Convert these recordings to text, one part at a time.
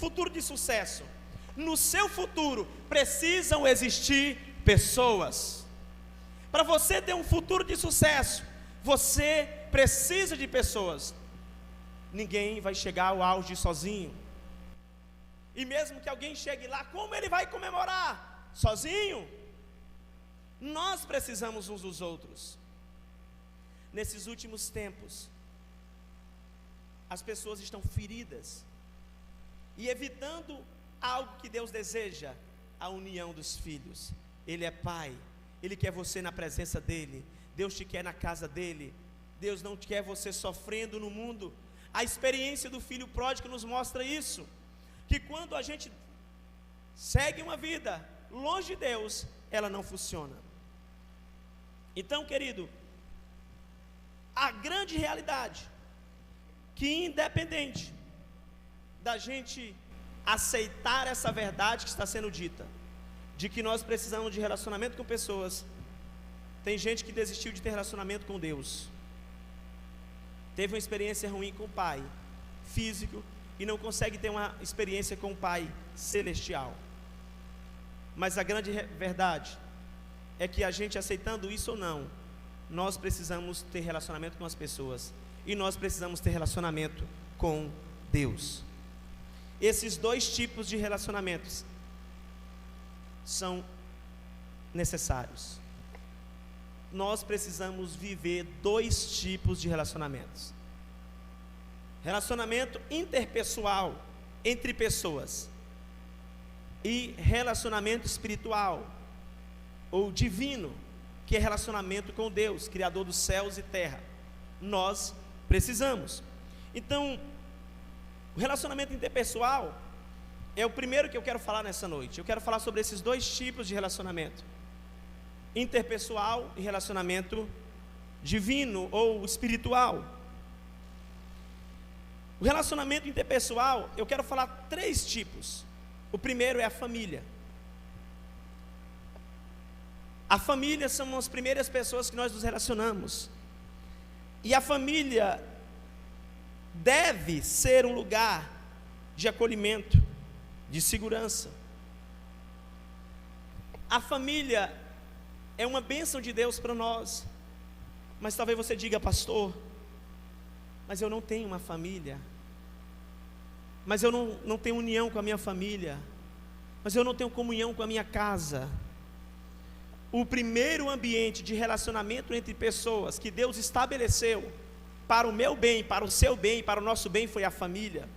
futuro de sucesso, no seu futuro precisam existir pessoas. Para você ter um futuro de sucesso, você precisa de pessoas. Ninguém vai chegar ao auge sozinho. E mesmo que alguém chegue lá, como ele vai comemorar? Sozinho? Nós precisamos uns dos outros. Nesses últimos tempos, as pessoas estão feridas e evitando algo que Deus deseja, a união dos filhos. Ele é pai, Ele quer você na presença dEle, Deus te quer na casa dEle, Deus não quer você sofrendo no mundo. A experiência do filho pródigo nos mostra isso, que quando a gente segue uma vida longe de Deus, ela não funciona. Então, querido, a grande realidade, que independente da gente aceitar essa verdade que está sendo dita, de que nós precisamos de relacionamento com pessoas, tem gente que desistiu de ter relacionamento com Deus, teve uma experiência ruim com o Pai físico e não consegue ter uma experiência com o Pai celestial. Mas a grande verdade é que a gente, aceitando isso ou não, nós precisamos ter relacionamento com as pessoas, e nós precisamos ter relacionamento com Deus. Esses dois tipos de relacionamentos são necessários. Nós precisamos viver dois tipos de relacionamentos: relacionamento interpessoal entre pessoas e relacionamento espiritual ou divino, que é relacionamento com Deus, Criador dos céus e terra. Nós precisamos. Então, o relacionamento interpessoal é o primeiro que eu quero falar nessa noite. Eu quero falar sobre esses dois tipos de relacionamento: interpessoal e relacionamento divino ou espiritual. O relacionamento interpessoal, eu quero falar três tipos. O primeiro é a família. A família são as primeiras pessoas que nós nos relacionamos. E a família deve ser um lugar de acolhimento, de segurança. A família é uma bênção de Deus para nós. Mas talvez você diga: pastor, mas eu não tenho uma família, mas eu não tenho união com a minha família, mas eu não tenho comunhão com a minha casa. O primeiro ambiente de relacionamento entre pessoas que Deus estabeleceu para o meu bem, para o seu bem, para o nosso bem, foi a família.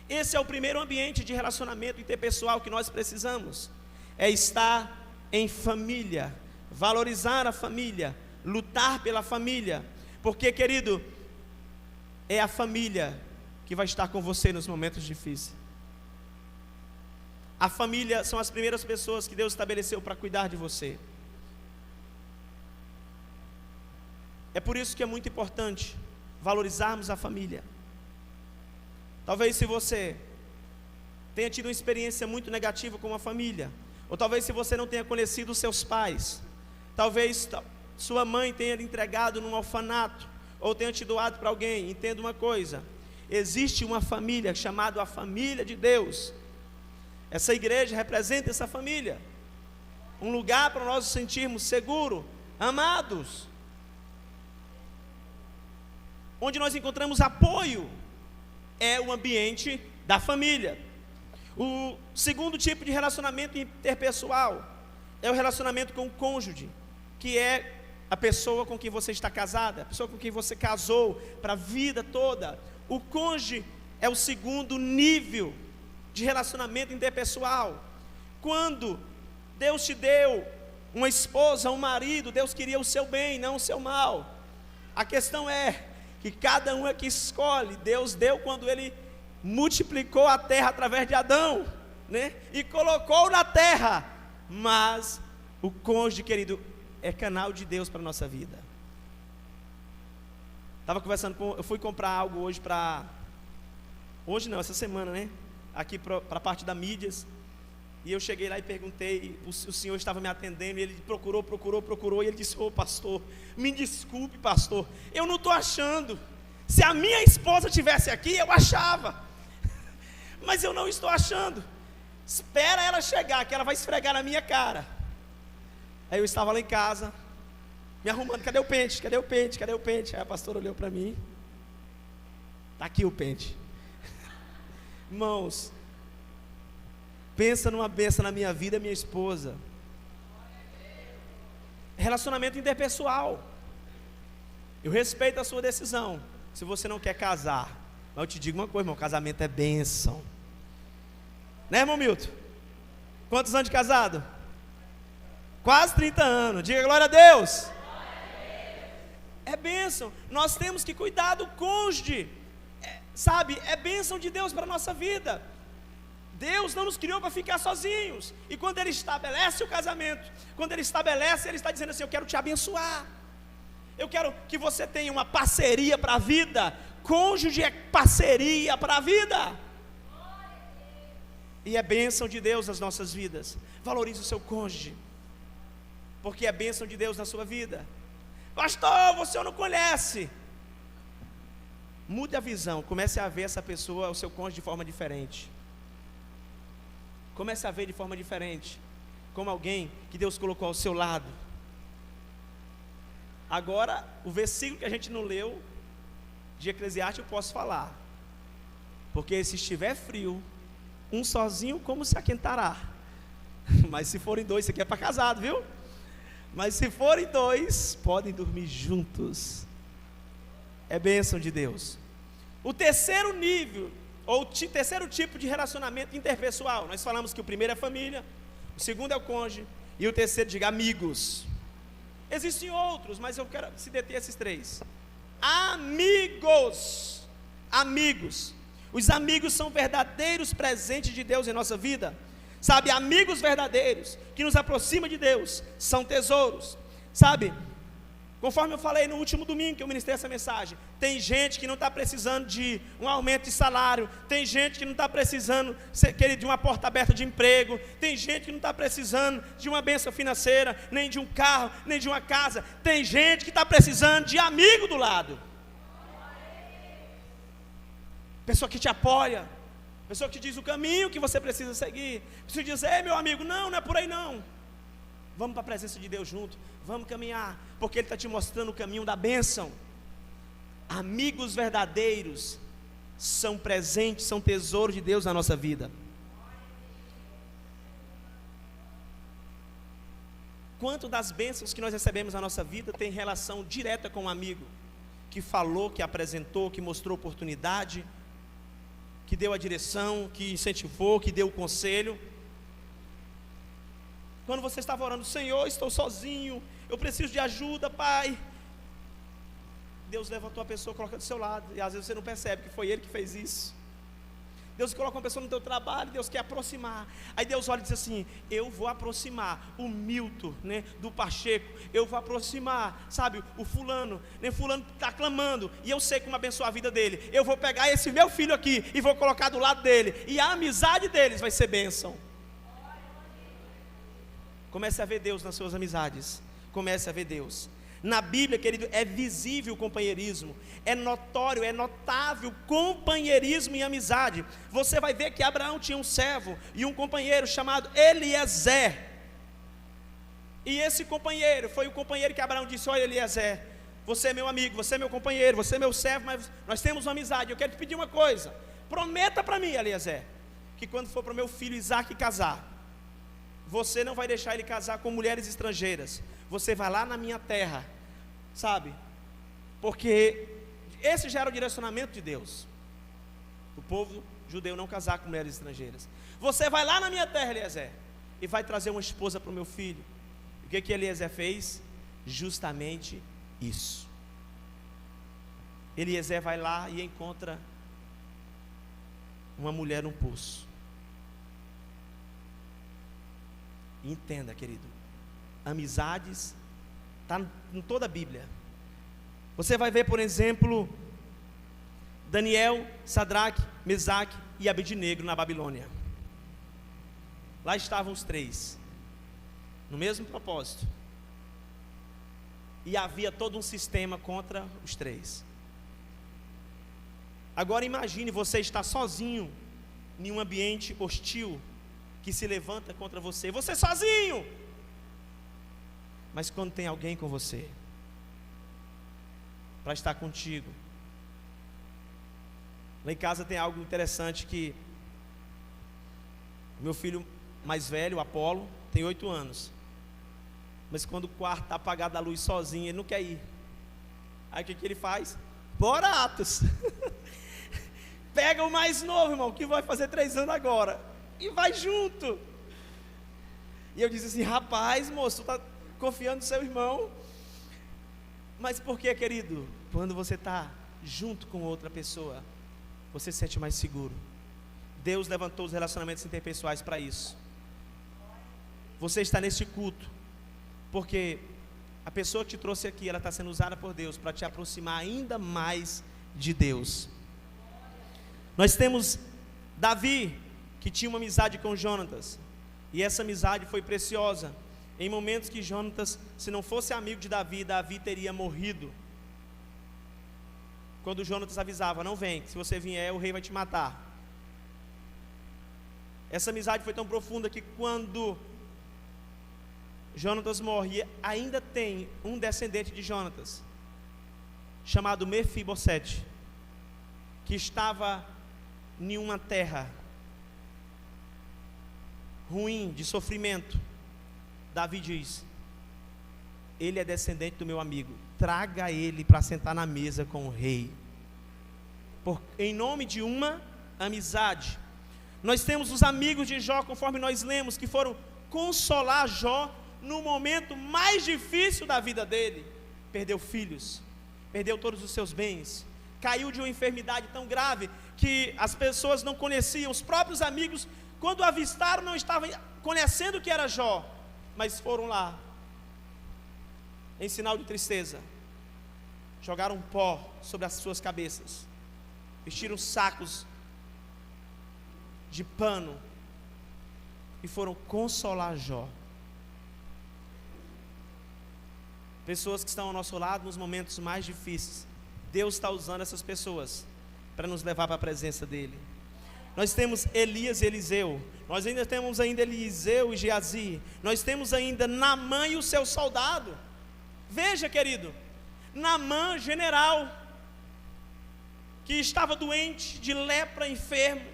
Esse é o primeiro ambiente de relacionamento interpessoal que nós precisamos, é estar em família, valorizar a família, lutar pela família, porque, querido, é a família que vai estar com você nos momentos difíceis. A família são as primeiras pessoas que Deus estabeleceu para cuidar de você. É por isso que é muito importante valorizarmos a família. Talvez se você tenha tido uma experiência muito negativa com a família, ou talvez se você não tenha conhecido os seus pais, talvez sua mãe tenha lhe entregado num orfanato, ou tenha te doado para alguém. Entenda uma coisa: existe uma família chamada a família de Deus. Essa igreja representa essa família, um lugar para nós nos sentirmos seguros, amados, onde nós encontramos apoio. É o ambiente da família. O segundo tipo de relacionamento interpessoal é o relacionamento com o cônjuge, que é a pessoa com quem você está casada, a pessoa com quem você casou para a vida toda. O cônjuge é o segundo nível de relacionamento interpessoal. Quando Deus te deu uma esposa, um marido, Deus queria o seu bem, não o seu mal. A questão é que cada um é que escolhe. Deus deu quando Ele multiplicou a terra através de Adão, né? E colocou na terra. Mas o cônjuge, querido, é canal de Deus para a nossa vida. Eu fui comprar algo hoje essa semana, né? Aqui para a parte da mídias. E eu cheguei lá e perguntei, o senhor estava me atendendo, e ele procurou, e ele disse: ô pastor, me desculpe pastor, eu não estou achando. Se a minha esposa estivesse aqui, eu achava. Mas eu não estou achando. Espera ela chegar, que ela vai esfregar na minha cara. Aí eu estava lá em casa, me arrumando, cadê o pente? Cadê o pente? Cadê o pente? Aí a pastora olhou para mim, está aqui o pente. Irmãos, pensa numa bênção na minha vida, minha esposa. Relacionamento interpessoal. Eu respeito a sua decisão, se você não quer casar. Mas eu te digo uma coisa, irmão, casamento é bênção. Né, irmão Milton? Quantos anos de casado? Quase 30 anos. Diga glória a Deus. É bênção. Nós temos que cuidar do cônjuge. Sabe, é bênção de Deus para a nossa vida. Deus não nos criou para ficar sozinhos. E quando Ele estabelece o casamento, quando Ele estabelece, Ele está dizendo assim: eu quero te abençoar. Eu quero que você tenha uma parceria para a vida. Cônjuge é parceria para a vida. E é bênção de Deus nas nossas vidas. Valorize o seu cônjuge, porque é bênção de Deus na sua vida. Pastor, você não conhece. Mude a visão, comece a ver essa pessoa, o seu cônjuge, de forma diferente. Comece a ver de forma diferente, como alguém que Deus colocou ao seu lado. Agora, o versículo que a gente não leu, de Eclesiastes, eu posso falar. Porque se estiver frio, um sozinho como se aquentará. Mas se forem dois, isso aqui é para casado, viu? Mas se forem dois, podem dormir juntos. É bênção de Deus. O terceiro nível, ou terceiro tipo de relacionamento interpessoal. Nós falamos que o primeiro é família, o segundo é o cônjuge, e o terceiro, diga, amigos. Existem outros, mas eu quero se deter esses três. Amigos. Amigos. Os amigos são verdadeiros presentes de Deus em nossa vida. Sabe, amigos verdadeiros, que nos aproximam de Deus, são tesouros. Sabe, conforme eu falei no último domingo que eu ministrei essa mensagem, tem gente que não está precisando de um aumento de salário, tem gente que não está precisando de uma porta aberta de emprego, tem gente que não está precisando de uma bênção financeira, nem de um carro, nem de uma casa, tem gente que está precisando de amigo do lado. Pessoa que te apoia, pessoa que te diz o caminho que você precisa seguir. Pessoa que diz: ei, meu amigo, não é por aí não. Vamos para a presença de Deus junto, vamos caminhar, porque Ele está te mostrando o caminho da bênção. Amigos verdadeiros são presentes, são tesouros de Deus na nossa vida. Quanto das bênçãos que nós recebemos na nossa vida tem relação direta com um amigo que falou, que apresentou, que mostrou oportunidade, que deu a direção, que incentivou, que deu o conselho. Quando você estava orando: Senhor, estou sozinho, eu preciso de ajuda, Pai. Deus levantou a pessoa, coloca do seu lado, e às vezes você não percebe que foi Ele que fez isso. Deus coloca uma pessoa no teu trabalho, Deus quer aproximar. Aí Deus olha e diz assim: eu vou aproximar o Milton, né, do Pacheco. Eu vou aproximar, sabe, o fulano, né, fulano está clamando, e eu sei como abençoar a vida dele. Eu vou pegar esse meu filho aqui e vou colocar do lado dele, e a amizade deles vai ser bênção. Comece a ver Deus nas suas amizades. Comece a ver Deus. Na Bíblia, querido, é visível o companheirismo, é notório, é notável companheirismo e amizade. Você vai ver que Abraão tinha um servo e um companheiro chamado Eliezer. E esse companheiro foi o companheiro que Abraão disse: olha, Eliezer, você é meu amigo, você é meu companheiro, você é meu servo, mas nós temos uma amizade. Eu quero te pedir uma coisa: prometa para mim, Eliezer, que quando for para o meu filho Isaac casar, você não vai deixar ele casar com mulheres estrangeiras. Você vai lá na minha terra, sabe? Porque esse já era o direcionamento de Deus. O povo judeu não casar com mulheres estrangeiras. Você vai lá na minha terra, Eliezer, e vai trazer uma esposa para o meu filho. O que Eliezer fez? Justamente isso. Eliezer vai lá e encontra uma mulher num poço. E entenda, querido, amizades está em toda a Bíblia. Você vai ver, por exemplo, Daniel, Sadraque, Mesaque e Abednego na Babilônia. Lá estavam os três, no mesmo propósito, e havia todo um sistema contra os três. Agora imagine você estar sozinho em um ambiente hostil que se levanta contra você. Você sozinho. Mas quando tem alguém com você para estar contigo. Lá em casa tem algo interessante que meu filho mais velho, o Apolo, tem 8 anos. Mas quando o quarto está apagado a luz sozinho, ele não quer ir. Aí o que ele faz? Bora, Atos! Pega o mais novo, irmão, que vai fazer 3 anos agora, e vai junto. E eu disse assim: rapaz, moço, tu está confiando no seu irmão. Mas por que, querido? Quando você está junto com outra pessoa, você se sente mais seguro. Deus levantou os relacionamentos interpessoais para isso. Você está neste culto porque a pessoa que te trouxe aqui, ela está sendo usada por Deus para te aproximar ainda mais de Deus. Nós temos Davi, que tinha uma amizade com Jonatas, e essa amizade foi preciosa. Em momentos que Jonatas, se não fosse amigo de Davi, Davi teria morrido. Quando Jonatas avisava: não vem, se você vier o rei vai te matar. Essa amizade foi tão profunda que quando Jonatas morre, ainda tem um descendente de Jonatas, chamado Mefibosete, que estava em uma terra ruim, de sofrimento. Davi diz: ele é descendente do meu amigo, traga ele para sentar na mesa com o rei, em nome de uma amizade. Nós temos os amigos de Jó, conforme nós lemos, que foram consolar Jó no momento mais difícil da vida dele. Perdeu filhos, perdeu todos os seus bens, caiu de uma enfermidade tão grave que as pessoas não conheciam. Os próprios amigos, quando o avistaram, não estavam conhecendo o que era Jó, mas foram lá em sinal de tristeza, jogaram pó sobre as suas cabeças, vestiram sacos de pano e foram consolar Jó. Pessoas que estão ao nosso lado nos momentos mais difíceis, Deus está usando essas pessoas para nos levar para a presença dEle. Nós temos Elias e Eliseu, nós ainda temos Eliseu e Geazi, nós temos ainda Naamã e o seu soldado. Veja, querido, Naamã, general, que estava doente de lepra, enfermo,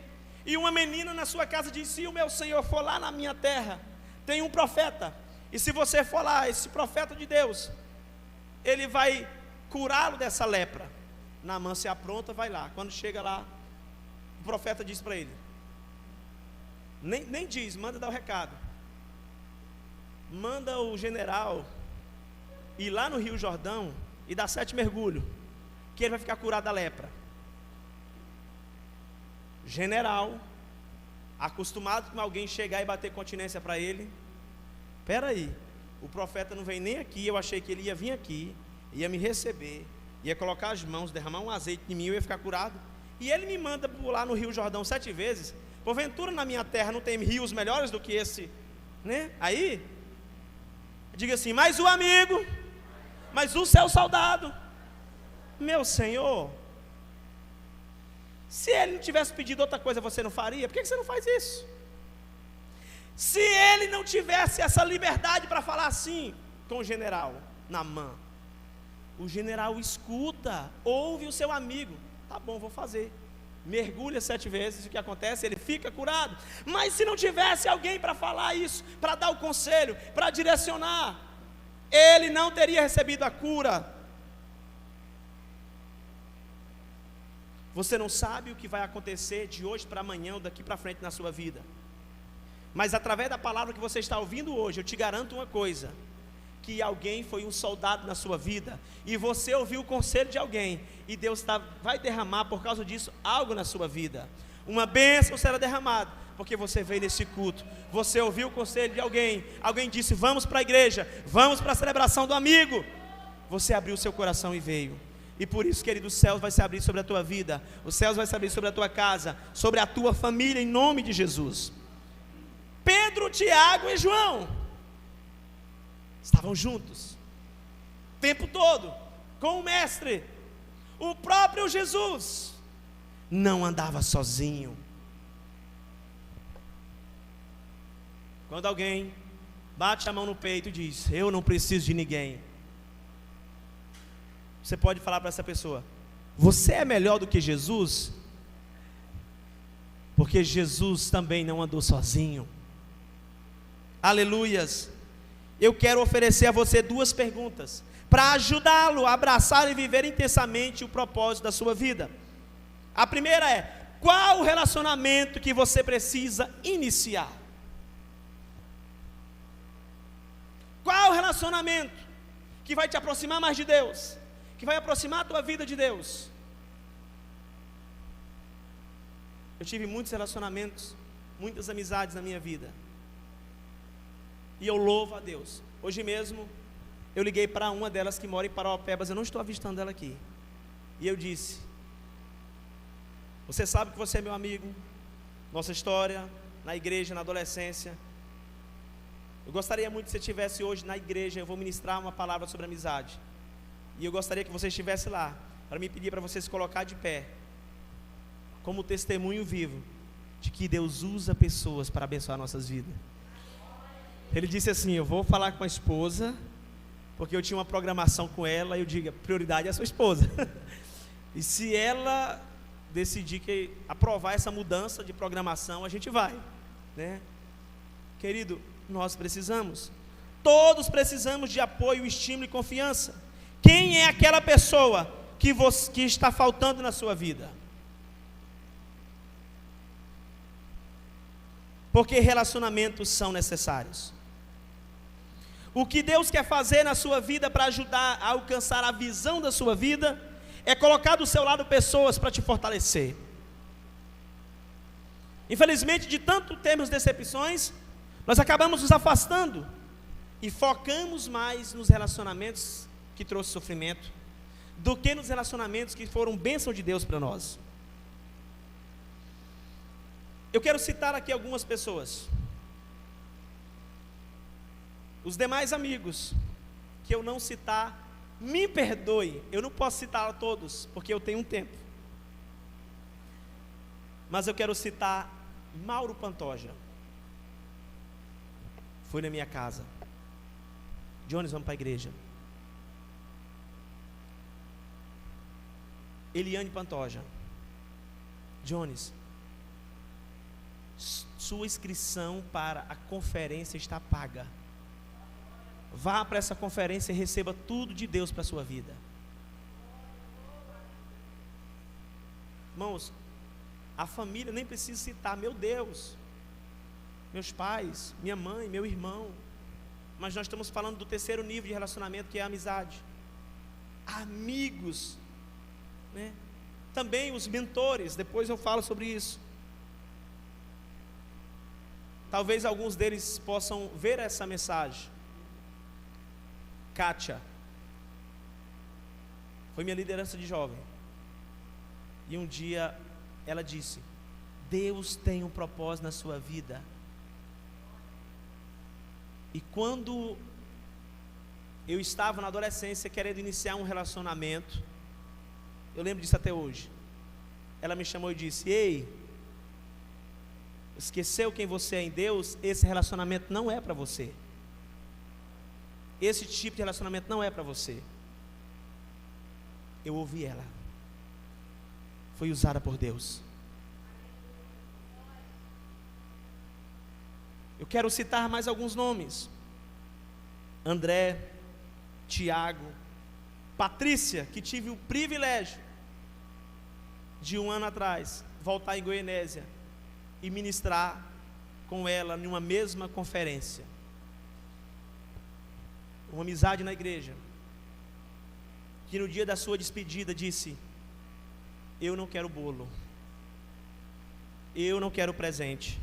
e uma menina na sua casa disse: se o meu Senhor for lá na minha terra, tem um profeta, e se você for lá, esse profeta de Deus, ele vai curá-lo dessa lepra. Naamã se apronta, vai lá. Quando chega lá, o profeta diz para ele, nem diz, manda dar o recado, manda o general ir lá no Rio Jordão e dar 7 mergulhos, que ele vai ficar curado da lepra. General, acostumado com alguém chegar e bater continência para ele. Espera aí, o profeta não vem nem aqui. Eu achei que ele ia vir aqui, ia me receber, ia colocar as mãos, derramar um azeite em mim, eu ia ficar curado, e ele me manda pular no Rio Jordão 7 vezes. Porventura na minha terra não tem rios melhores do que esse, né? Aí diga assim: mas o amigo, mas o seu soldado, meu Senhor, se ele não tivesse pedido outra coisa, você não faria? Por que você não faz isso? Se ele não tivesse essa liberdade para falar assim com o general Naamã, o general escuta, ouve o seu amigo, tá bom, vou fazer, mergulha 7 vezes, o que acontece? Ele fica curado. Mas se não tivesse alguém para falar isso, para dar o conselho, para direcionar, ele não teria recebido a cura. Você não sabe o que vai acontecer de hoje para amanhã ou daqui para frente na sua vida, mas através da palavra que você está ouvindo hoje, eu te garanto uma coisa: que alguém foi um soldado na sua vida, e você ouviu o conselho de alguém, e Deus vai derramar por causa disso algo na sua vida. Uma bênção será derramada, porque você veio nesse culto, você ouviu o conselho de alguém, alguém disse: vamos para a igreja, vamos para a celebração do amigo, você abriu o seu coração e veio. E por isso, querido, os céus vai se abrir sobre a tua vida, os céus vai se abrir sobre a tua casa, sobre a tua família, em nome de Jesus. Pedro, Tiago e João estavam juntos o tempo todo com o mestre. O próprio Jesus não andava sozinho. Quando alguém bate a mão no peito e diz: eu não preciso de ninguém, você pode falar para essa pessoa: você é melhor do que Jesus? Porque Jesus também não andou sozinho. Aleluias. Eu quero oferecer a você 2 perguntas para ajudá-lo a abraçar e viver intensamente o propósito da sua vida. A primeira é: qual o relacionamento que você precisa iniciar? Qual o relacionamento que vai te aproximar mais de Deus, que vai aproximar a tua vida de Deus? Eu tive muitos relacionamentos, muitas amizades na minha vida, e eu louvo a Deus. Hoje mesmo eu liguei para uma delas que mora em Parauapebas, eu não estou avistando ela aqui, e eu disse: você sabe que você é meu amigo, nossa história na igreja, na adolescência. Eu gostaria muito que você estivesse hoje na igreja. Eu vou ministrar uma palavra sobre amizade, e eu gostaria que você estivesse lá, para me pedir para você se colocar de pé, como testemunho vivo, de que Deus usa pessoas para abençoar nossas vidas. Ele disse assim: eu vou falar com a esposa, porque eu tinha uma programação com ela, e eu digo: a prioridade é a sua esposa. E se ela decidir que aprovar essa mudança de programação, a gente vai, né? Querido, nós precisamos, todos precisamos de apoio, estímulo e confiança. Quem é aquela pessoa que está faltando na sua vida? Porque relacionamentos são necessários. O que Deus quer fazer na sua vida para ajudar a alcançar a visão da sua vida é colocar do seu lado pessoas para te fortalecer. Infelizmente, de tanto termos decepções, nós acabamos nos afastando e focamos mais nos relacionamentos que trouxeram sofrimento do que nos relacionamentos que foram bênção de Deus para nós. Eu quero citar aqui algumas pessoas. Os demais amigos que eu não citar, me perdoe, eu não posso citar a todos, porque eu tenho um tempo. Mas eu quero citar Mauro Pantoja. Foi na minha casa: Jones, vamos para a igreja. Eliane Pantoja: Jones, sua inscrição para a conferência está paga. Vá para essa conferência e receba tudo de Deus para a sua vida. Irmãos, a família nem precisa citar, meu Deus, meus pais, minha mãe, meu irmão. Mas nós estamos falando do terceiro nível de relacionamento, que é a amizade. Amigos, né? Também os mentores, depois eu falo sobre isso. Talvez alguns deles possam ver essa mensagem. Kátia foi minha liderança de jovem, e um dia ela disse: Deus tem um propósito na sua vida. E quando eu estava na adolescência querendo iniciar um relacionamento, eu lembro disso até hoje, ela me chamou e disse: ei, esqueceu quem você é em Deus? Esse relacionamento não é para você. Esse tipo de relacionamento não é para você. Eu ouvi ela. Foi usada por Deus. Eu quero citar mais alguns nomes: André, Tiago, Patrícia, que tive o privilégio de um ano atrás voltar em Goianésia e ministrar com ela numa mesma conferência. Uma amizade na igreja, que no dia da sua despedida disse: eu não quero bolo, eu não quero presente,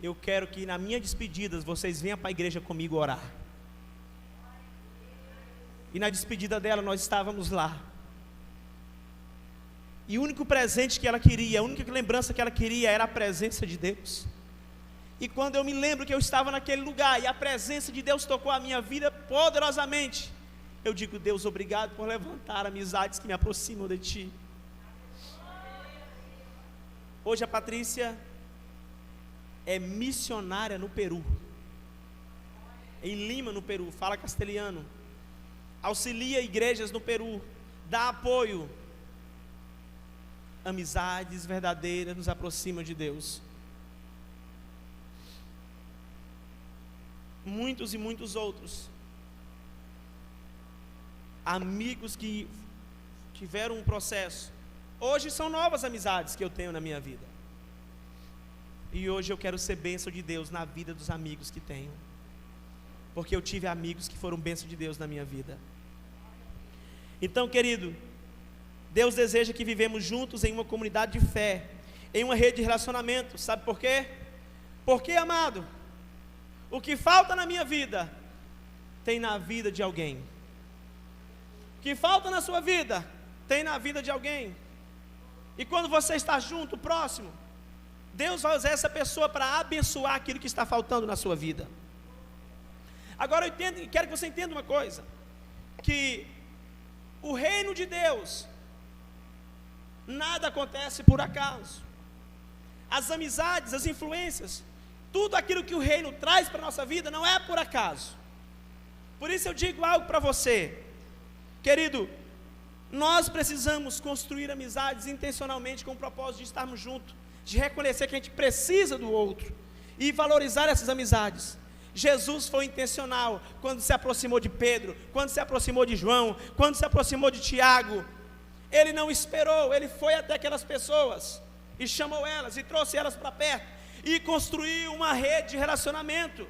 eu quero que na minha despedida vocês venham para a igreja comigo orar. E na despedida dela nós estávamos lá, e o único presente que ela queria, a única lembrança que ela queria era a presença de Deus. E quando eu me lembro que eu estava naquele lugar e a presença de Deus tocou a minha vida poderosamente, eu digo: Deus, obrigado por levantar amizades que me aproximam de Ti. Hoje a Patrícia é missionária no Peru, em Lima, no Peru, fala castelhano, auxilia igrejas no Peru, dá apoio. Amizades verdadeiras nos aproximam de Deus. Muitos e muitos outros amigos que tiveram um processo, hoje são novas amizades que eu tenho na minha vida. E hoje eu quero ser bênção de Deus na vida dos amigos que tenho, porque eu tive amigos que foram bênção de Deus na minha vida. Então, querido, Deus deseja que vivemos juntos em uma comunidade de fé, em uma rede de relacionamento. Sabe por quê? Porque, amado, o que falta na minha vida, tem na vida de alguém. O que falta na sua vida, tem na vida de alguém. E quando você está junto, próximo, Deus vai usar essa pessoa para abençoar aquilo que está faltando na sua vida. Agora eu quero que você entenda uma coisa, que o reino de Deus, nada acontece por acaso. As amizades, as influências, tudo aquilo que o reino traz para a nossa vida não é por acaso. Por isso eu digo algo para você, querido, nós precisamos construir amizades intencionalmente com o propósito de estarmos juntos, de reconhecer que a gente precisa do outro e valorizar essas amizades. Jesus foi intencional quando se aproximou de Pedro, quando se aproximou de João, quando se aproximou de Tiago. Ele não esperou, ele foi até aquelas pessoas e chamou elas e trouxe elas para perto e construiu uma rede de relacionamento.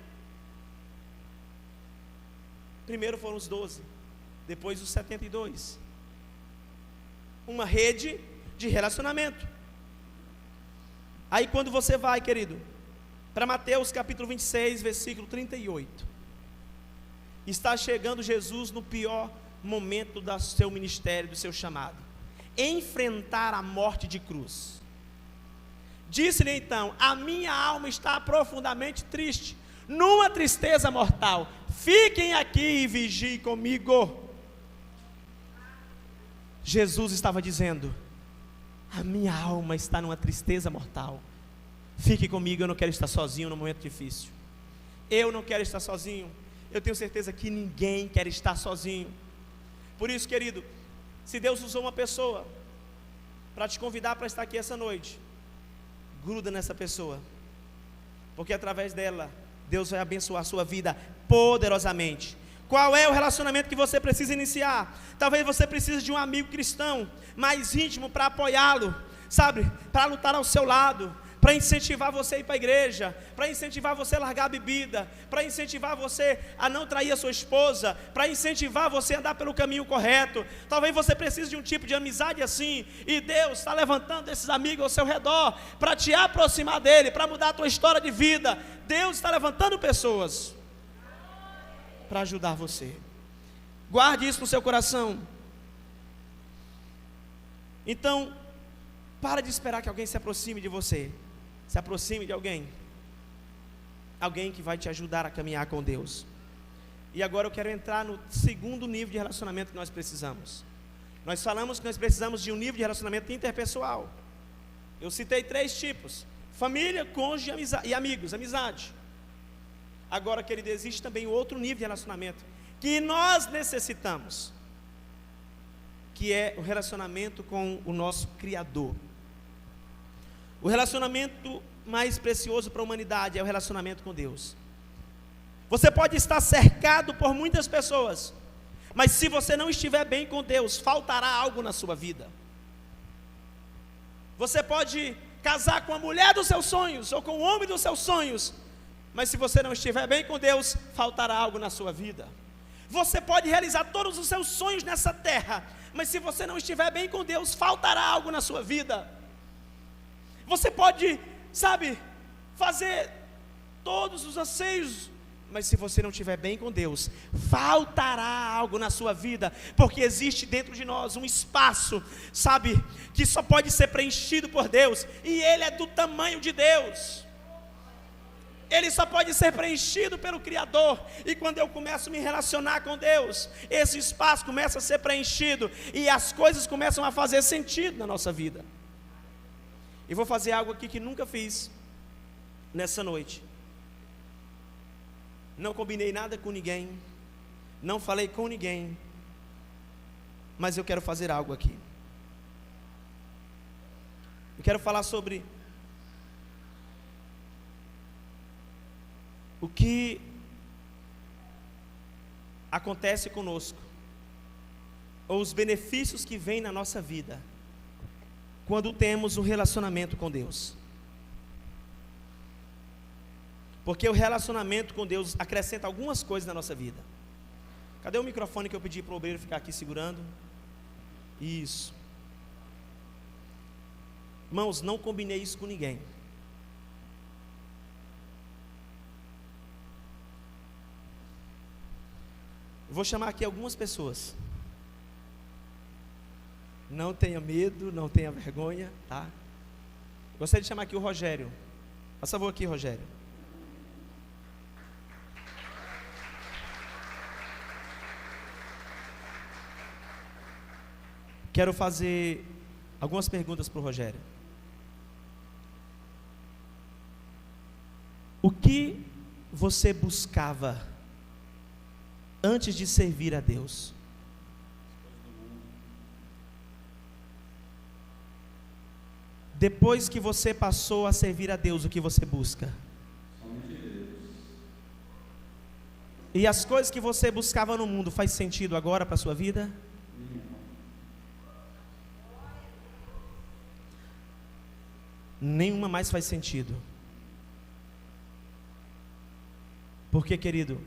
Primeiro foram os 12, depois os 72. Uma rede de relacionamento. Aí quando você vai, querido, para Mateus capítulo 26, versículo 38, está chegando Jesus no pior momento do seu ministério, do seu chamado, enfrentar a morte de cruz. Disse-lhe então: a minha alma está profundamente triste, numa tristeza mortal, fiquem aqui e vigiem comigo. Jesus estava dizendo: a minha alma está numa tristeza mortal, fique comigo, eu não quero estar sozinho no momento difícil. Eu não quero estar sozinho. Eu tenho certeza que ninguém quer estar sozinho. Por isso, querido, se Deus usou uma pessoa para te convidar para estar aqui essa noite, gruda nessa pessoa, porque através dela Deus vai abençoar a sua vida poderosamente. Qual é o relacionamento que você precisa iniciar? Talvez você precise de um amigo cristão mais íntimo para apoiá-lo, sabe, para lutar ao seu lado, para incentivar você a ir para a igreja, para incentivar você a largar a bebida, para incentivar você a não trair a sua esposa, para incentivar você a andar pelo caminho correto. Talvez você precise de um tipo de amizade assim, e Deus está levantando esses amigos ao seu redor, para te aproximar dele, para mudar a tua história de vida. Deus está levantando pessoas para ajudar você. Guarde isso no seu coração. Então, para de esperar que alguém se aproxime de você. Se aproxime de alguém que vai te ajudar a caminhar com Deus. E agora eu quero entrar no segundo nível de relacionamento que nós precisamos. Nós falamos que nós precisamos de um nível de relacionamento interpessoal. Eu citei 3 tipos: família, cônjuge e amigos, amizade. Agora, querido, existe também outro nível de relacionamento que nós necessitamos, que é o relacionamento com o nosso Criador. O relacionamento mais precioso para a humanidade é o relacionamento com Deus. Você pode estar cercado por muitas pessoas, mas se você não estiver bem com Deus, faltará algo na sua vida. Você pode casar com a mulher dos seus sonhos, ou com o homem dos seus sonhos, mas se você não estiver bem com Deus, faltará algo na sua vida. Você pode realizar todos os seus sonhos nessa terra, mas se você não estiver bem com Deus, faltará algo na sua vida. Você pode, sabe, fazer todos os anseios, mas se você não estiver bem com Deus, faltará algo na sua vida, porque existe dentro de nós um espaço, sabe, que só pode ser preenchido por Deus, e ele é do tamanho de Deus. Ele só pode ser preenchido pelo Criador. E quando eu começo a me relacionar com Deus, esse espaço começa a ser preenchido, e as coisas começam a fazer sentido na nossa vida. E vou fazer algo aqui que nunca fiz. nessa noite. Não combinei nada com ninguém, não falei com ninguém, mas eu quero fazer algo aqui. Eu quero falar sobre o que acontece conosco, ou os benefícios que vêm na nossa vida, quando temos um relacionamento com Deus. Porque o relacionamento com Deus acrescenta algumas coisas na nossa vida. Cadê o microfone que eu pedi para o obreiro ficar aqui segurando? Isso. Irmãos, não combinei isso com ninguém. Eu vou chamar aqui algumas pessoas. Não tenha medo, não tenha vergonha, tá? Gostaria de chamar aqui o Rogério. Por favor aqui, Rogério. Quero fazer algumas perguntas para o Rogério. O que você buscava antes de servir a Deus? Depois que você passou a servir a Deus, o que você busca? E as coisas que você buscava no mundo faz sentido agora para a sua vida? Nenhuma mais faz sentido. Porque, querido,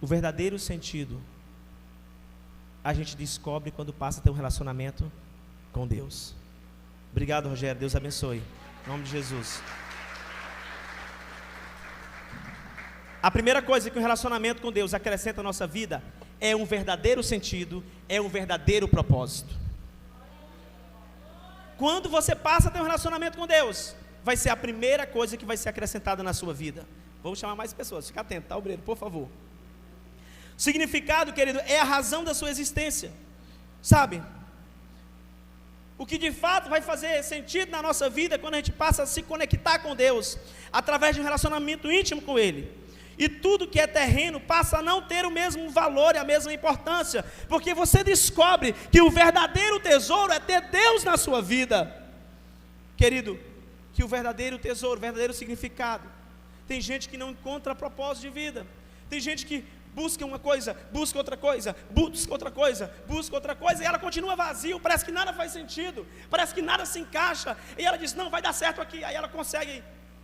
o verdadeiro sentido a gente descobre quando passa a ter um relacionamento com Deus. Obrigado, Rogério, Deus abençoe, em nome de Jesus. A primeira coisa que um relacionamento com Deus acrescenta à nossa vida é um verdadeiro sentido, é um verdadeiro propósito. Quando você passa a ter um relacionamento com Deus, vai ser a primeira coisa que vai ser acrescentada na sua vida. Vamos chamar mais pessoas, fica atento, tá, obreiro, por favor. O significado, querido, é a razão da sua existência, sabe? O que de fato vai fazer sentido na nossa vida quando a gente passa a se conectar com Deus, através de um relacionamento íntimo com Ele. E tudo que é terreno passa a não ter o mesmo valor e a mesma importância, porque você descobre que o verdadeiro tesouro é ter Deus na sua vida. Querido, que o verdadeiro tesouro, o verdadeiro significado. Tem gente que não encontra propósito de vida. Tem gente que busca uma coisa, busca outra coisa, busca outra coisa, busca outra coisa, e ela continua vazia, parece que nada faz sentido, parece que nada se encaixa, e ela diz, não, vai dar certo aqui, aí ela consegue,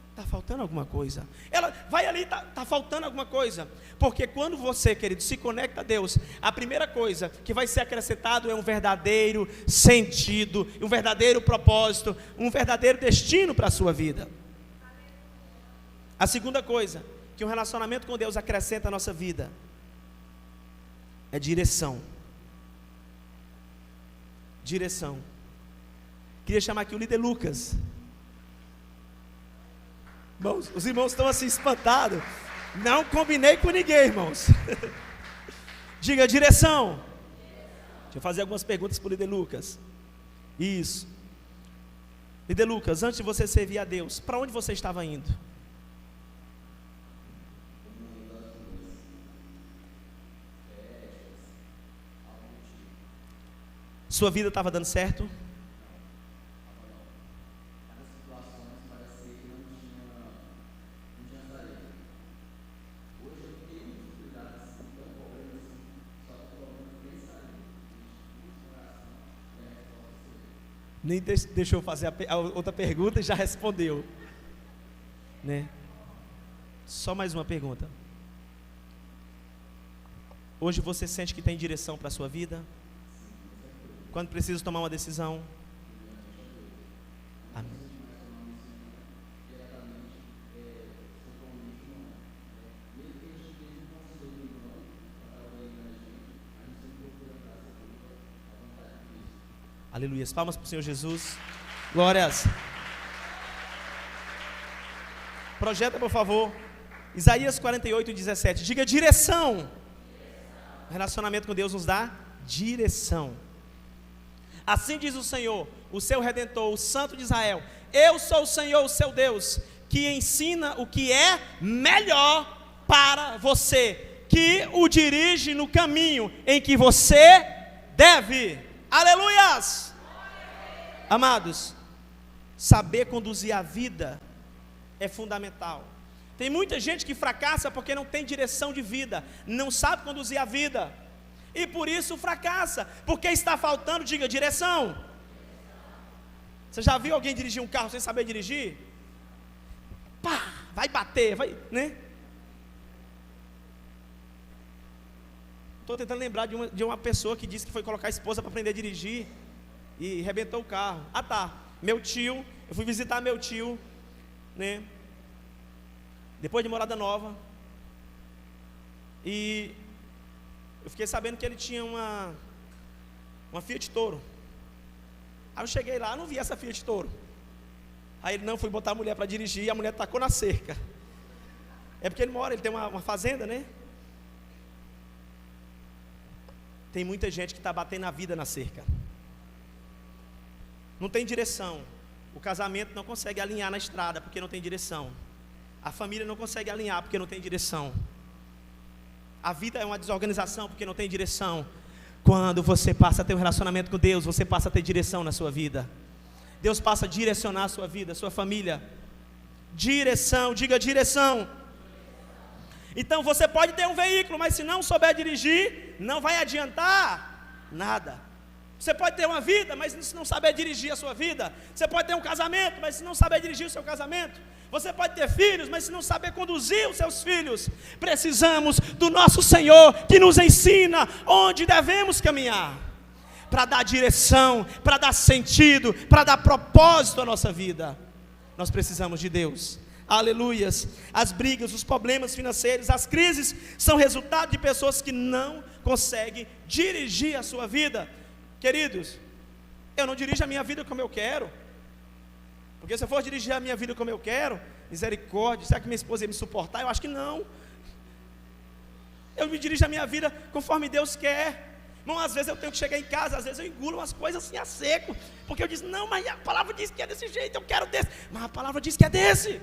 está faltando alguma coisa, ela vai ali, está faltando alguma coisa, porque quando você, querido, se conecta a Deus, a primeira coisa que vai ser acrescentado é um verdadeiro sentido, um verdadeiro propósito, um verdadeiro destino para a sua vida. A segunda coisa que um relacionamento com Deus acrescenta à nossa vida é direção. Direção. Queria chamar aqui o líder Lucas. Irmãos, os irmãos estão assim espantados. Não combinei com ninguém, irmãos. Diga direção. Deixa eu fazer algumas perguntas para o líder Lucas. Isso. Líder Lucas, antes de você servir a Deus, para onde você estava indo? Sua vida estava dando certo? Nem deixou fazer a outra pergunta e já respondeu, né? Só mais uma pergunta. Hoje você sente que tem direção para a sua vida? Quando precisa tomar uma decisão? Amém. Aleluia. Palmas para o Senhor Jesus. Glórias. Projeta, por favor. Isaías 48:17. Diga direção. O relacionamento com Deus nos dá direção. Assim diz o Senhor, o seu Redentor, o Santo de Israel: eu sou o Senhor, o seu Deus, que ensina o que é melhor para você, que o dirige no caminho em que você deve ir. Aleluias! Amados, saber conduzir a vida é fundamental. Tem muita gente que fracassa porque não tem direção de vida, não sabe conduzir a vida, e por isso fracassa, porque está faltando, diga, direção. Você já viu alguém dirigir um carro sem saber dirigir? Pá, vai bater, vai, né? Estou tentando lembrar de uma pessoa que disse que foi colocar a esposa para aprender a dirigir e arrebentou o carro. Ah tá, meu tio, eu fui visitar meu tio, né? Depois de Morada Nova, e eu fiquei sabendo que ele tinha uma Fiat Toro. Aí eu cheguei lá, não vi essa Fiat Toro. Aí ele, não, fui botar a mulher para dirigir, e a mulher tacou na cerca. É porque ele tem uma fazenda, né? Tem muita gente que está batendo a vida na cerca. Não tem direção. O casamento não consegue alinhar na estrada porque não tem direção. A família não consegue alinhar porque não tem direção. A vida é uma desorganização porque não tem direção. Quando você passa a ter um relacionamento com Deus, você passa a ter direção na sua vida. Deus passa a direcionar a sua vida, a sua família. Direção, diga direção. Então você pode ter um veículo, mas se não souber dirigir, não vai adiantar nada. Você pode ter uma vida, mas se não saber dirigir a sua vida. Você pode ter um casamento, mas se não saber dirigir o seu casamento. Você pode ter filhos, mas se não saber conduzir os seus filhos. Precisamos do nosso Senhor, que nos ensina onde devemos caminhar, para dar direção, para dar sentido, para dar propósito à nossa vida. Nós precisamos de Deus. Aleluias. As brigas, os problemas financeiros, as crises são resultado de pessoas que não conseguem dirigir a sua vida. Queridos, eu não dirijo a minha vida como eu quero, porque se eu for dirigir a minha vida como eu quero, misericórdia, será que minha esposa ia me suportar? Eu acho que não. Eu me dirijo a minha vida conforme Deus quer. Irmão, às vezes eu tenho que chegar em casa, às vezes eu engulo umas coisas assim a seco, porque eu disse, não, mas a palavra diz que é desse jeito, eu quero desse, mas a palavra diz que é desse.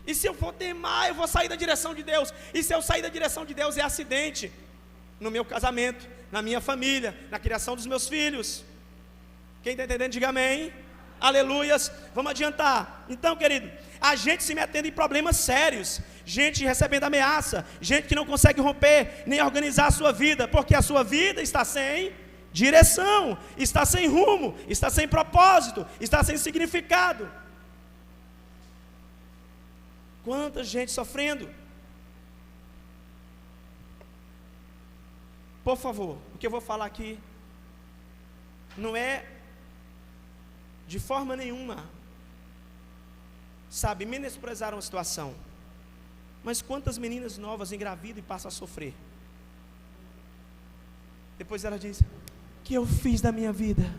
E se eu for teimar, eu vou sair da direção de Deus. E se eu sair da direção de Deus, é acidente no meu casamento, na minha família, na criação dos meus filhos. Quem está entendendo, diga amém. Aleluias. Vamos adiantar. Então, querido, a gente se metendo em problemas sérios, gente recebendo ameaça, gente que não consegue romper nem organizar a sua vida, porque a sua vida está sem direção, está sem rumo, está sem propósito, está sem significado. Quanta gente sofrendo. Por favor, o que eu vou falar aqui não é de forma nenhuma, sabe, menosprezar uma situação. Mas quantas meninas novas engravidam e passam a sofrer? Depois ela diz, o que eu fiz da minha vida?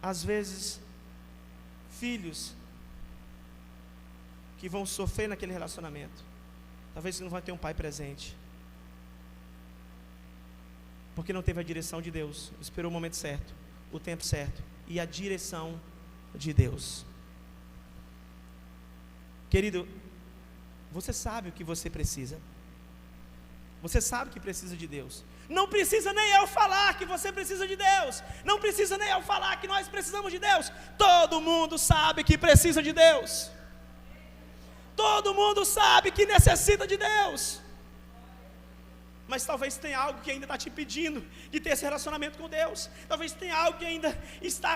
Às vezes, filhos que vão sofrer naquele relacionamento, talvez não vai ter um pai presente, porque não teve a direção de Deus, esperou o momento certo, o tempo certo, e a direção de Deus. Querido, você sabe o que você precisa, você sabe que precisa de Deus. Não precisa nem eu falar que você precisa de Deus, não precisa nem eu falar que nós precisamos de Deus. Todo mundo sabe que precisa de Deus, todo mundo sabe que necessita de Deus. Mas talvez tenha algo que ainda está te impedindo de ter esse relacionamento com Deus. Talvez tenha algo que ainda está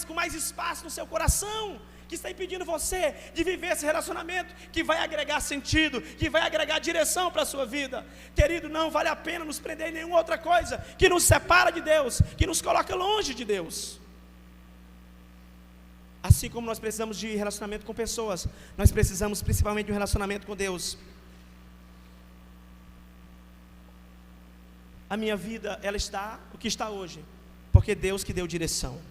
com mais espaço no seu coração, que está impedindo você de viver esse relacionamento que vai agregar sentido, que vai agregar direção para a sua vida. Querido, não vale a pena nos prender em nenhuma outra coisa que nos separa de Deus, que nos coloca longe de Deus. Assim como nós precisamos de relacionamento com pessoas, nós precisamos principalmente de um relacionamento com Deus. A minha vida, ela está o que está hoje, porque Deus que deu direção.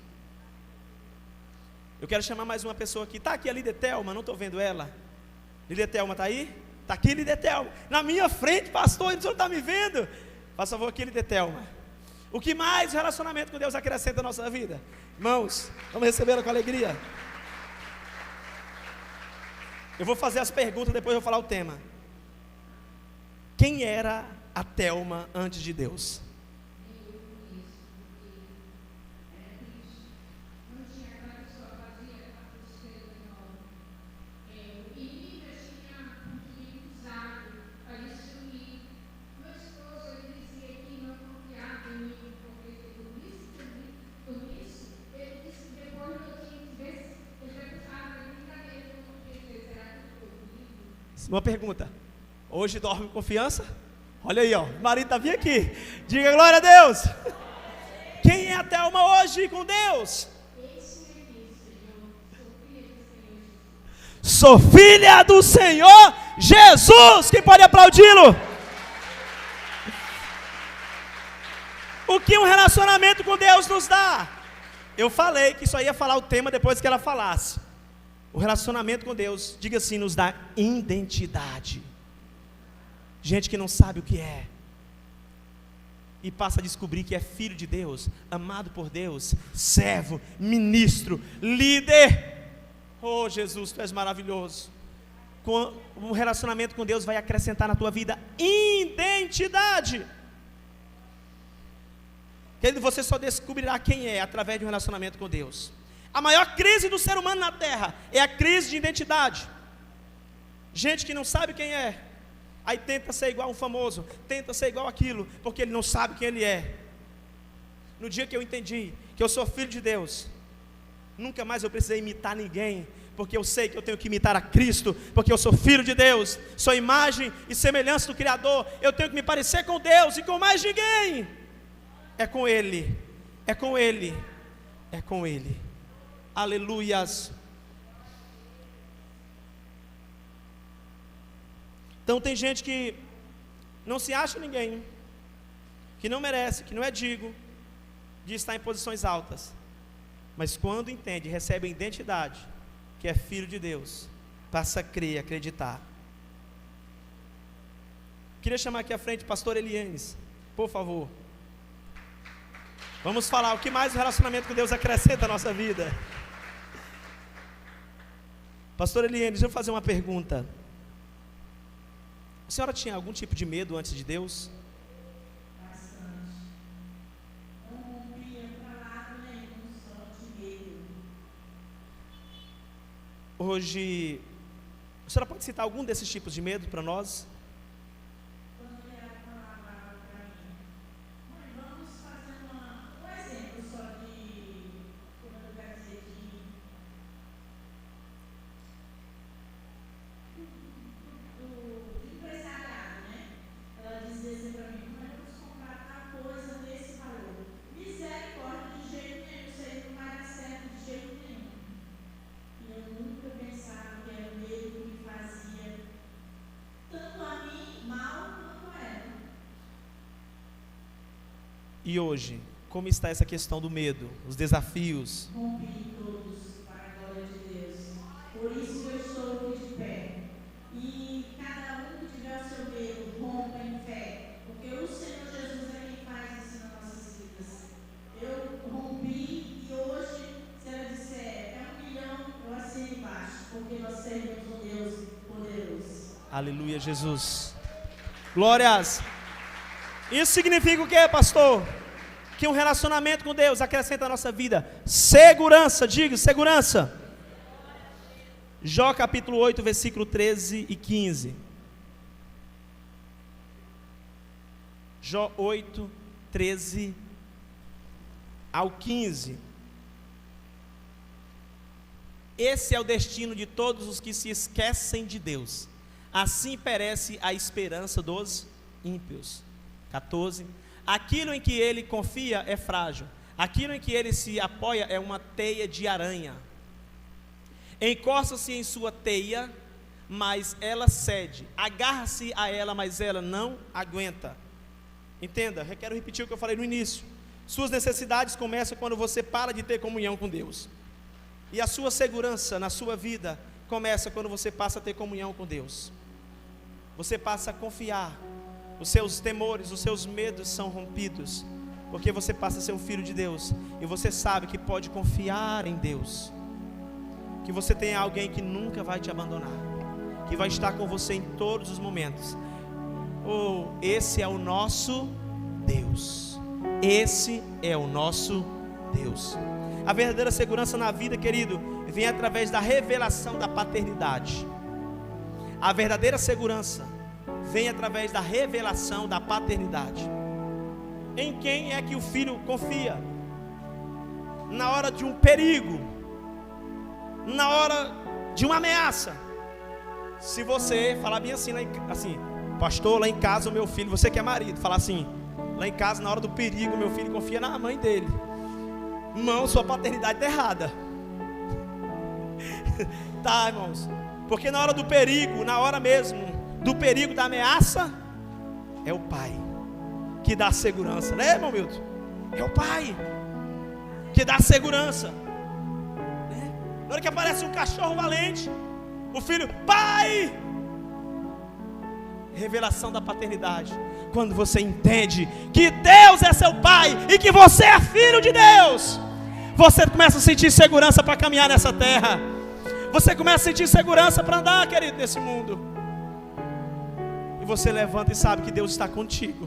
Eu quero chamar mais uma pessoa aqui. Está aqui a Lídia Thelma, não estou vendo ela. Lídia Thelma está aí? Está aqui, Lídia Thelma. Na minha frente, pastor, o senhor está me vendo? Faça favor aqui, Lídia Thelma. O que mais o relacionamento com Deus acrescenta na nossa vida? Irmãos, vamos recebê-la com alegria. Eu vou fazer as perguntas, depois eu vou falar o tema. Quem era a Thelma antes de Deus? Uma pergunta. Hoje dorme com confiança? Olha aí, ó. O marido tá vindo aqui. Diga glória a Deus. Quem é a Thelma hoje com Deus? Sou filha do Senhor Jesus. Quem pode aplaudi-lo? O que um relacionamento com Deus nos dá? Eu falei que só ia falar o tema depois que ela falasse. O relacionamento com Deus, diga assim, nos dá identidade. Gente que não sabe o que é e passa a descobrir que é filho de Deus, amado por Deus, servo, ministro, líder. Oh Jesus, tu és maravilhoso. O relacionamento com Deus vai acrescentar na tua vida identidade. Querido, você só descobrirá quem é através de um relacionamento com Deus. A maior crise do ser humano na terra é a crise de identidade. Gente que não sabe quem é, aí tenta ser igual a um famoso, tenta ser igual aquilo, porque ele não sabe quem ele é. No dia que eu entendi que eu sou filho de Deus, nunca mais eu precisei imitar ninguém, porque eu sei que eu tenho que imitar a Cristo, porque eu sou filho de Deus, sou imagem e semelhança do Criador, eu tenho que me parecer com Deus e com mais ninguém. É com Ele, é com Ele, é com Ele. Aleluias. Então tem gente que não se acha ninguém, que não merece, que não é digno de estar em posições altas, mas quando entende, recebe a identidade, que é filho de Deus, passa a crer, acreditar. Queria chamar aqui à frente o pastor Elianes, por favor. Vamos falar o que mais o relacionamento com Deus acrescenta à nossa vida. Pastor Eliane, deixa eu fazer uma pergunta. A senhora tinha algum tipo de medo antes de Deus? Bastante. Não ia para lado nenhum, só de medo. Hoje, a senhora pode citar algum desses tipos de medo para nós? Quando ela falava para mim, mãe, vamos fazer um exemplo só de, como eu quero dizer, do empresariado, né? Ela dizia assim para mim, mãe, vamos comprar tal coisa desse valor. Misericórdia, de jeito nenhum, isso aí não vai dar certo de jeito nenhum. E eu nunca pensava que era o medo que me fazia tanto a mim mal quanto a ela. E hoje, como está essa questão do medo, os desafios? Rompi todos para a glória de Deus. Por isso que eu estou aqui de pé. E cada um que tiver o seu medo, rompa em fé. Porque o Senhor Jesus é quem faz isso nas nossas vidas. Eu rompi e hoje, se ela disser é 1 milhão, eu assino embaixo. Porque nós servimos um Deus poderoso. Aleluia, Jesus. Glórias. Isso significa o que, pastor? Que um relacionamento com Deus acrescenta à nossa vida segurança, diga, segurança. Jó capítulo 8, versículo 13 e 15. Jó 8, 13 ao 15. Esse é o destino de todos os que se esquecem de Deus. Assim perece a esperança dos ímpios. 14. Aquilo em que ele confia é frágil. Aquilo em que ele se apoia é uma teia de aranha. Encosta-se em sua teia, mas ela cede. Agarra-se a ela, mas ela não aguenta. Entenda, eu quero repetir o que eu falei no início. Suas necessidades começam quando você para de ter comunhão com Deus. E a sua segurança na sua vida começa quando você passa a ter comunhão com Deus. Você passa a confiar. Os seus temores, os seus medos são rompidos. Porque você passa a ser um filho de Deus. E você sabe que pode confiar em Deus. Que você tem alguém que nunca vai te abandonar. Que vai estar com você em todos os momentos. Oh, esse é o nosso Deus. Esse é o nosso Deus. A verdadeira segurança na vida, querido, vem através da revelação da paternidade. A verdadeira segurança vem através da revelação da paternidade. Em quem é que o filho confia? Na hora de um perigo, na hora de uma ameaça. Se você falar bem assim, pastor, lá em casa o meu filho, você que é marido, falar assim, lá em casa na hora do perigo meu filho confia na mãe dele. Irmão, sua paternidade está errada. Tá, irmãos? Porque na hora do perigo, na hora mesmo do perigo, da ameaça, é o pai que dá segurança, né, irmão Milton? É o pai que dá segurança, né? Na hora que aparece um cachorro valente, o filho, pai! Revelação da paternidade. Quando você entende que Deus é seu pai e que você é filho de Deus, você começa a sentir segurança para caminhar nessa terra. Você começa a sentir segurança para andar, querido, nesse mundo. E você levanta e sabe que Deus está contigo,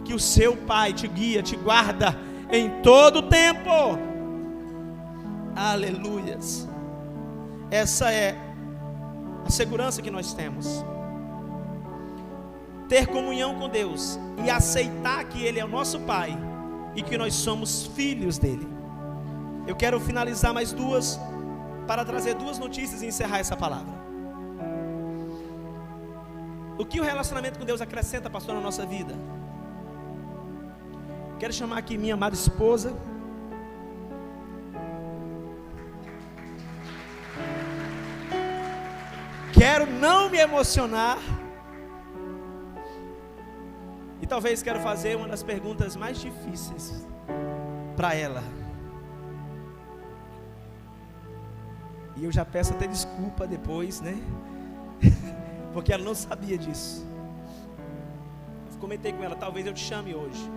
que o seu pai te guia, te guarda em todo o tempo. Aleluias. Essa é a segurança que nós temos. Ter comunhão com Deus e aceitar que Ele é o nosso pai e que nós somos filhos dele. Eu quero finalizar mais duas, para trazer duas notícias e encerrar essa palavra. O que o relacionamento com Deus acrescenta, pastor, na nossa vida? Quero chamar aqui minha amada esposa. Quero não me emocionar. E talvez quero fazer uma das perguntas mais difíceis para ela. E eu já peço até desculpa depois, né? Porque ela não sabia disso. Eu comentei com ela, talvez eu te chame hoje,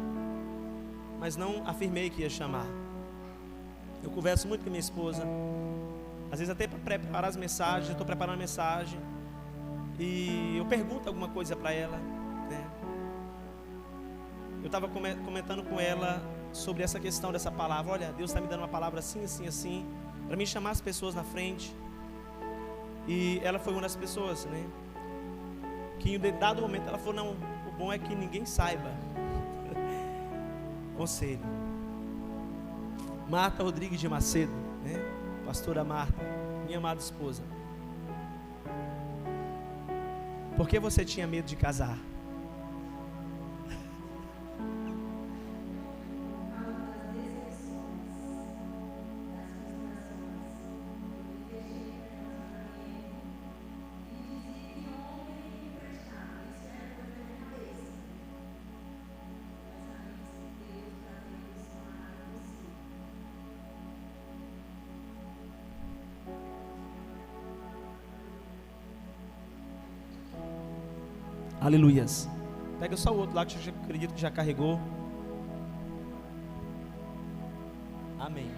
mas não afirmei que ia chamar. Eu converso muito com minha esposa, às vezes até para preparar as mensagens. Eu estou preparando a mensagem e eu pergunto alguma coisa para ela, né? Eu estava comentando com ela sobre essa questão dessa palavra. Olha, Deus está me dando uma palavra assim, assim, assim, para mim chamar as pessoas na frente. E ela foi uma das pessoas, né, que em dado momento ela falou, não, o bom é que ninguém saiba. Conselho. Marta Rodrigues de Macedo, né, pastora Marta, minha amada esposa. Por que você tinha medo de casar? Aleluias. Pega só o outro lá que eu acredito que já carregou. Amém.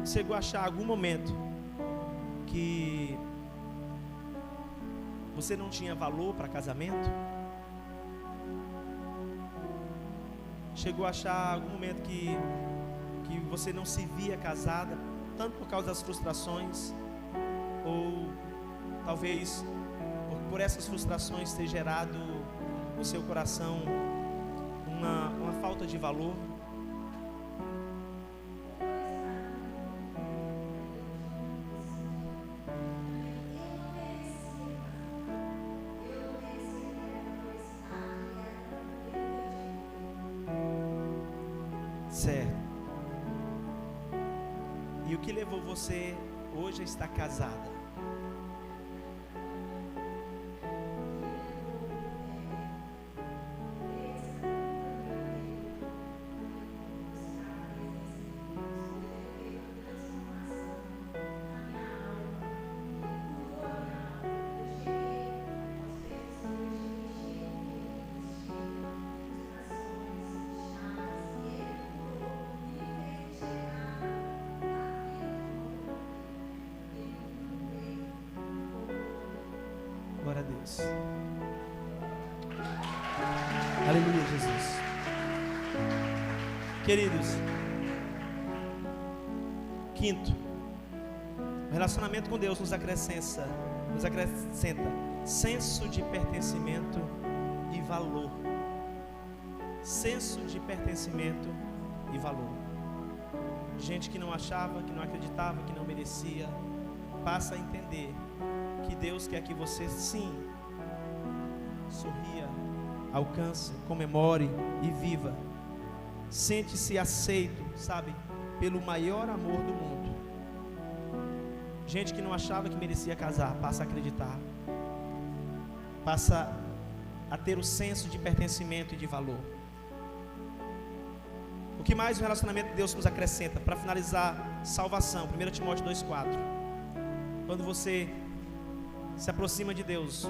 Chegou a achar algum momento que você não tinha valor para casamento? Chegou a achar algum momento que você não se via casada, tanto por causa das frustrações, ou talvez por essas frustrações ter gerado no seu coração uma falta de valor? Certo. E o que levou você hoje a estar casada? Deus. Aleluia, Jesus. Queridos, quinto, o relacionamento com Deus nos acrescenta senso de pertencimento e valor. Senso de pertencimento e valor. Gente que não achava, que não acreditava, que não merecia, passa a entender que Deus quer que você sim sorria, alcance, comemore e viva. Sente-se aceito, sabe, pelo maior amor do mundo. Gente que não achava que merecia casar, passa a acreditar, passa a ter o senso de pertencimento e de valor. O que mais o relacionamento de Deus nos acrescenta? Para finalizar, salvação. 1 Timóteo 2,4. Quando você se aproxima de Deus,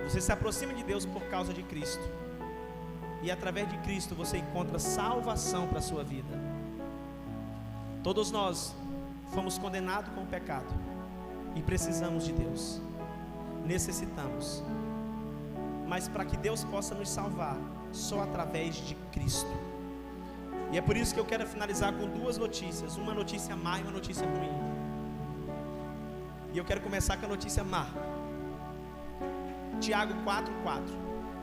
você se aproxima de Deus por causa de Cristo, e através de Cristo você encontra salvação para a sua vida. Todos nós fomos condenados com o pecado e precisamos de Deus, necessitamos. Mas para que Deus possa nos salvar, só através de Cristo. E é por isso que eu quero finalizar com duas notícias, uma notícia má e uma notícia ruim. E eu quero começar com a notícia má. Tiago 4,4.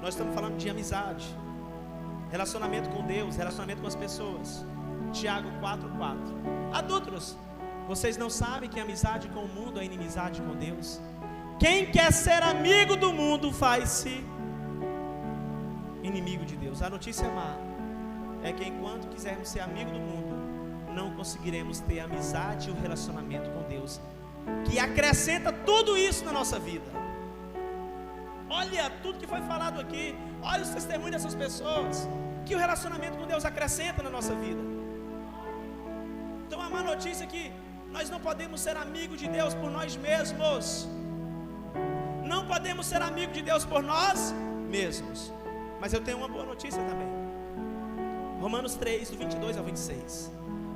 Nós estamos falando de amizade, relacionamento com Deus, relacionamento com as pessoas. Tiago 4,4. Adúlteros, vocês não sabem que a amizade com o mundo é inimizade com Deus? Quem quer ser amigo do mundo faz-se inimigo de Deus. A notícia má é que enquanto quisermos ser amigo do mundo, não conseguiremos ter amizade e o relacionamento com Deus, que acrescenta tudo isso na nossa vida. Olha tudo que foi falado aqui, olha os testemunhos dessas pessoas, que o relacionamento com Deus acrescenta na nossa vida. Então a má notícia é que nós não podemos ser amigos de Deus por nós mesmos. Não podemos ser amigos de Deus por nós mesmos. Mas eu tenho uma boa notícia também. Romanos 3, do 22 ao 26.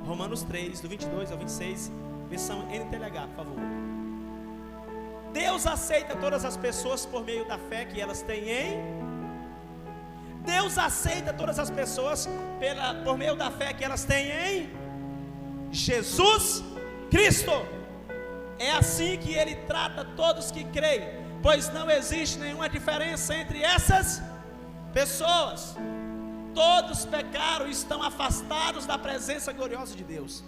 Romanos 3, do 22 ao 26, versão NTLH, por favor. Deus aceita todas as pessoas por meio da fé que elas têm em... Deus aceita todas as pessoas por meio da fé que elas têm em Jesus Cristo. É assim que Ele trata todos que creem, pois não existe nenhuma diferença entre essas pessoas. Todos pecaram e estão afastados da presença gloriosa de Deus.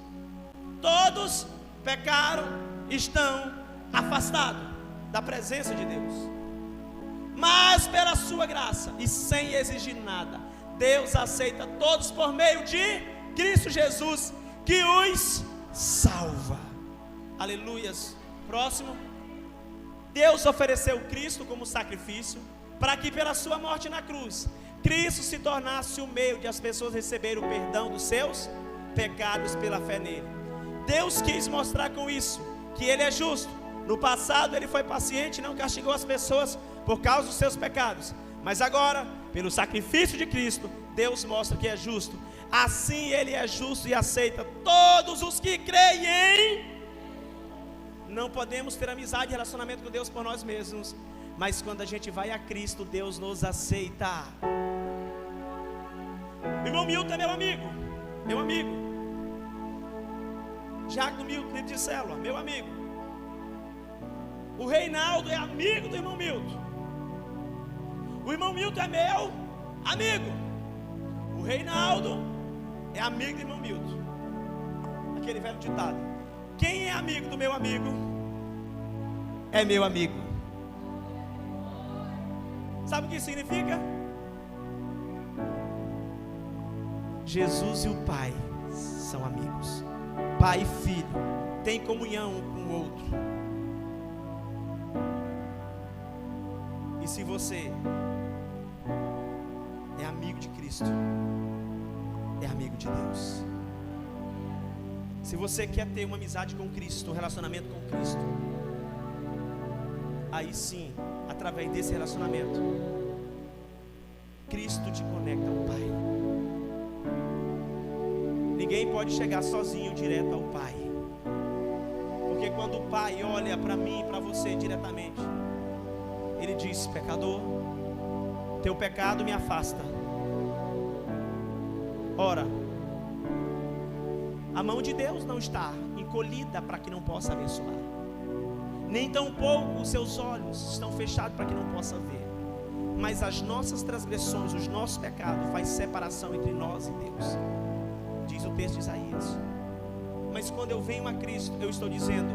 Todos pecaram e estão afastados da presença de Deus. Mas pela sua graça e sem exigir nada, Deus aceita todos por meio de Cristo Jesus, que os salva. Aleluias. Próximo. Deus ofereceu Cristo como sacrifício, para que pela sua morte na cruz, Cristo se tornasse o meio de as pessoas receberem o perdão dos seus pecados pela fé nele. Deus quis mostrar com isso que Ele é justo. No passado Ele foi paciente e não castigou as pessoas por causa dos seus pecados. Mas agora, pelo sacrifício de Cristo, Deus mostra que é justo. Assim Ele é justo e aceita todos os que creem. Não podemos ter amizade e relacionamento com Deus por nós mesmos, mas quando a gente vai a Cristo, Deus nos aceita. O irmão Milton é meu amigo. Jaco Milton, líder de célula, meu amigo. O Reinaldo é amigo do irmão Milton. O irmão Milton é meu amigo. O Reinaldo é amigo do irmão Milton. Aquele velho ditado: quem é amigo do meu amigo é meu amigo. Sabe o que isso significa? Jesus e o Pai são amigos. Pai e filho têm comunhão um com o outro. E se você é amigo de Cristo, é amigo de Deus. Se você quer ter uma amizade com Cristo, um relacionamento com Cristo, aí sim, através desse relacionamento, Cristo te conecta ao Pai. Ninguém pode chegar sozinho direto ao Pai, porque quando o Pai olha para mim e para você diretamente, Ele diz: pecador, teu pecado me afasta. Ora, a mão de Deus não está encolhida para que não possa abençoar, nem tampouco os seus olhos estão fechados para que não possa ver. Mas as nossas transgressões, os nossos pecados faz separação entre nós e Deus, diz o texto de Isaías. Mas quando eu venho a Cristo, eu estou dizendo: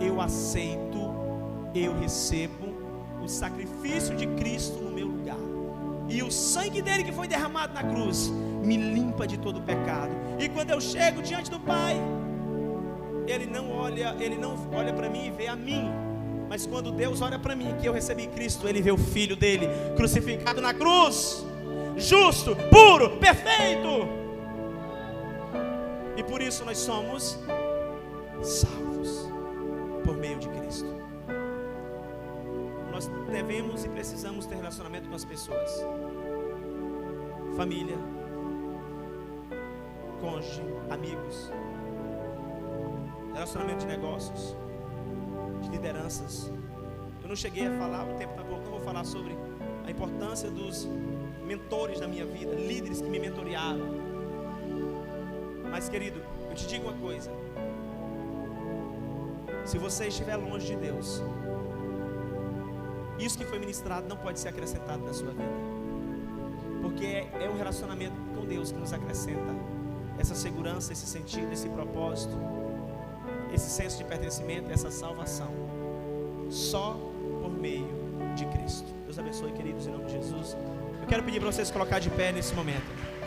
eu aceito, eu recebo o sacrifício de Cristo no meu lugar, e o sangue dele que foi derramado na cruz me limpa de todo o pecado. E quando eu chego diante do Pai, Ele não olha para mim e vê a mim, mas quando Deus olha para mim, que eu recebi Cristo, Ele vê o Filho dele crucificado na cruz, justo, puro, perfeito. E por isso nós somos salvos por meio de Cristo. Nós devemos e precisamos ter relacionamento com as pessoas, família, cônjuge, amigos, relacionamento de negócios, de lideranças. Eu não cheguei a falar, o tempo está pouco, eu vou falar sobre a importância dos mentores da minha vida, líderes que me mentorearam. Mas, querido, eu te digo uma coisa: se você estiver longe de Deus, isso que foi ministrado não pode ser acrescentado na sua vida, porque é o relacionamento com Deus que nos acrescenta essa segurança, esse sentido, esse propósito, esse senso de pertencimento, essa salvação, só por meio de Cristo. Deus abençoe, queridos, em nome de Jesus. Eu quero pedir para vocês colocar de pé nesse momento.